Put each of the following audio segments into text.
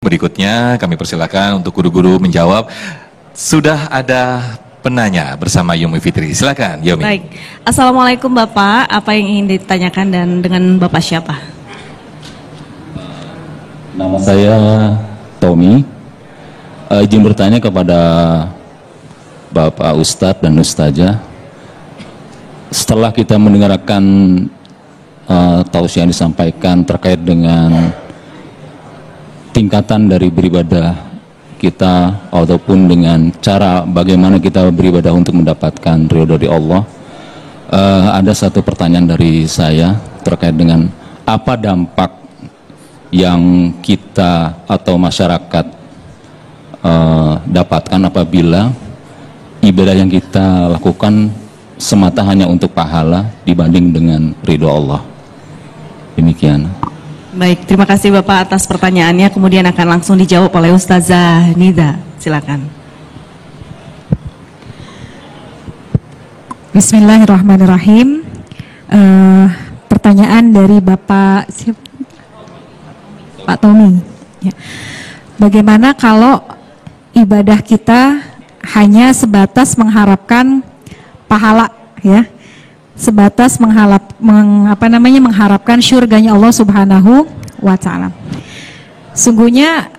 Berikutnya kami persilakan untuk guru-guru menjawab. Sudah ada penanya bersama Yomi Fitri. Silakan Yomi. Baik. Assalamualaikum Bapak. Apa yang ingin ditanyakan dan dengan Bapak siapa? Nama saya Tommy. Izin bertanya kepada Bapak Ustadz dan Ustazah. Setelah kita mendengarkan tausiah yang disampaikan terkait dengan tingkatan dari beribadah kita ataupun dengan cara bagaimana kita beribadah untuk mendapatkan ridho dari Allah, ada satu pertanyaan dari saya terkait dengan apa dampak yang kita atau masyarakat dapatkan apabila ibadah yang kita lakukan semata hanya untuk pahala dibanding dengan ridho Allah. Demikian. Baik, terima kasih Bapak atas pertanyaannya. Kemudian akan langsung dijawab oleh Ustazah Nida. Silakan. Bismillahirrahmanirrahim. Pertanyaan dari Bapak Pak Tommy. Ya. Bagaimana kalau ibadah kita hanya sebatas mengharapkan pahala, ya, sebatas mengharapkan syurganya Allah Subhanahu wa Ta'ala. Sungguhnya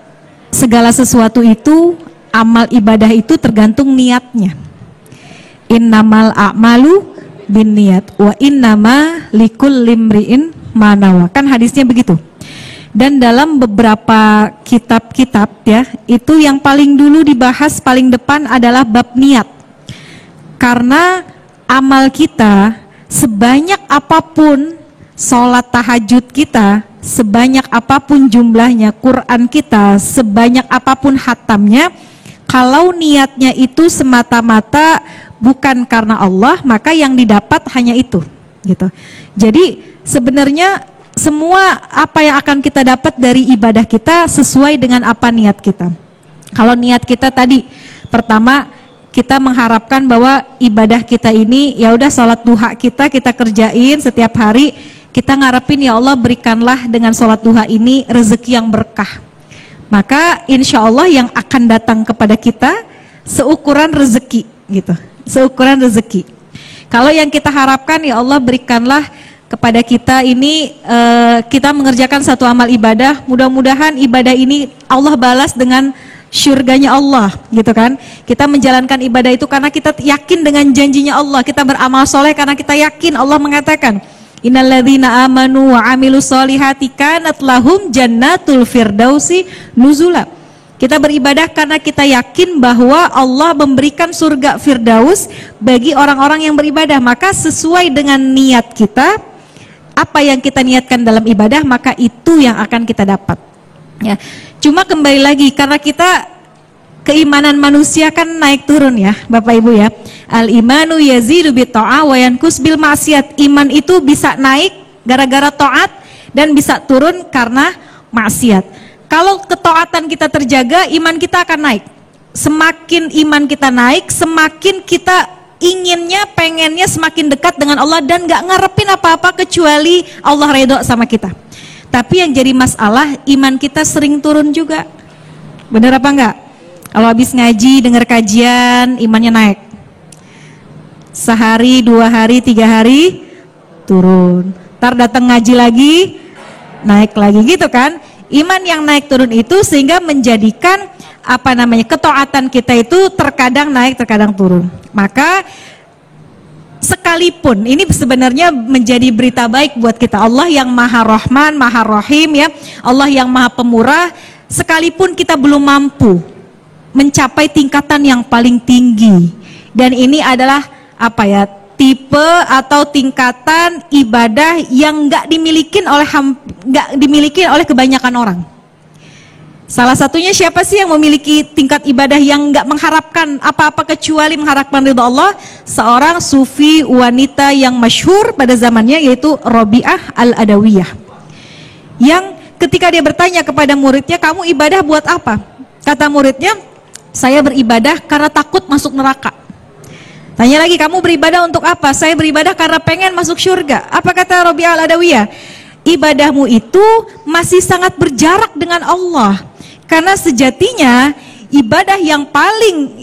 segala sesuatu itu, amal ibadah itu tergantung niatnya. Innamal a'malu binniyat wa innama likulli imri'in ma nawa. Kan hadisnya begitu. Dan dalam beberapa kitab-kitab, ya, itu yang paling dulu dibahas paling depan adalah bab niat. Karena amal kita sebanyak apapun, sholat tahajud kita sebanyak apapun jumlahnya, Quran kita sebanyak apapun hatamnya, kalau niatnya itu semata-mata bukan karena Allah, maka yang didapat hanya itu, gitu. Jadi sebenarnya semua apa yang akan kita dapat dari ibadah kita sesuai dengan apa niat kita. Kalau niat kita tadi, pertama kita mengharapkan bahwa ibadah kita ini, ya udah sholat duha kita kerjain setiap hari, kita ngarepin ya Allah berikanlah dengan sholat duha ini rezeki yang berkah. Maka insya Allah yang akan datang kepada kita seukuran rezeki, gitu, seukuran rezeki. Kalau yang kita harapkan ya Allah berikanlah kepada kita ini, kita mengerjakan satu amal ibadah, mudah-mudahan ibadah ini Allah balas dengan syurganya Allah, gitu kan. Kita menjalankan ibadah itu karena kita yakin dengan janjinya Allah. Kita beramal soleh karena kita yakin Allah mengatakan innalladzina amanu wa amilus solihati kanat lahum jannatul firdausi nuzula. Kita beribadah karena kita yakin bahwa Allah memberikan surga firdaus bagi orang-orang yang beribadah. Maka sesuai dengan niat kita, apa yang kita niatkan dalam ibadah, maka itu yang akan kita dapat, ya. Cuma kembali lagi, karena kita keimanan manusia kan naik turun, ya Bapak Ibu, ya. Al imanu yazidu bi ta'ah wa yanqus bil maksiat. Iman itu bisa naik gara-gara taat dan bisa turun karena maksiat. Kalau ketaatan kita terjaga, iman kita akan naik. Semakin iman kita naik, semakin kita inginnya, pengennya semakin dekat dengan Allah dan gak ngarepin apa-apa kecuali Allah ridho sama kita. Tapi yang jadi masalah, iman kita sering turun juga. Bener apa enggak? Kalau habis ngaji, dengar kajian, imannya naik. Sehari, 2 hari, 3 hari, turun. Ntar datang ngaji lagi, naik lagi, gitu kan? Iman yang naik turun itu sehingga menjadikan ketaatan kita itu terkadang naik, terkadang turun. Maka sekalipun ini sebenarnya menjadi berita baik buat kita, Allah yang Maha Rahman, Maha Rahim, ya, Allah yang Maha Pemurah, sekalipun kita belum mampu mencapai tingkatan yang paling tinggi, dan ini adalah tipe atau tingkatan ibadah yang nggak dimiliki oleh kebanyakan orang. Salah satunya siapa sih yang memiliki tingkat ibadah yang nggak mengharapkan apa-apa kecuali mengharapkan ridha Allah? Seorang sufi wanita yang masyhur pada zamannya, yaitu Rabi'ah Al-Adawiyah. Yang ketika dia bertanya kepada muridnya, kamu ibadah buat apa? Kata muridnya, saya beribadah karena takut masuk neraka. Tanya lagi, kamu beribadah untuk apa? Saya beribadah karena pengen masuk surga. Apa kata Rabi'ah Al-Adawiyah? Ibadahmu itu masih sangat berjarak dengan Allah. Karena sejatinya ibadah yang paling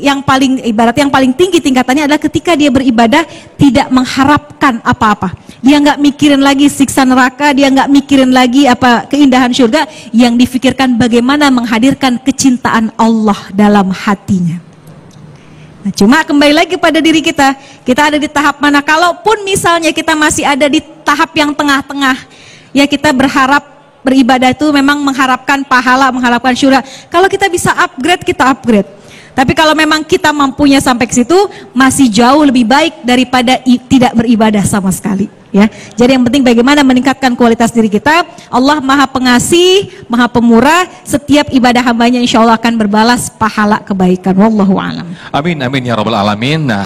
tinggi tingkatannya adalah ketika dia beribadah tidak mengharapkan apa-apa. Dia nggak mikirin lagi siksa neraka, dia nggak mikirin lagi apa keindahan surga, yang difikirkan bagaimana menghadirkan kecintaan Allah dalam hatinya. Nah, cuma kembali lagi pada diri kita ada di tahap mana? Kalaupun misalnya kita masih ada di tahap yang tengah-tengah, ya kita berharap beribadah itu memang mengharapkan pahala, mengharapkan syurga. Kalau kita bisa upgrade, kita upgrade. Tapi kalau memang kita mampunya sampai ke situ, masih jauh lebih baik daripada tidak beribadah sama sekali. Ya, jadi yang penting bagaimana meningkatkan kualitas diri kita. Allah Maha Pengasih, Maha Pemurah. Setiap ibadah hambanya insya Allah akan berbalas pahala kebaikan. Wallahu a'lam. Amin, amin ya rabbal alamin. Nah.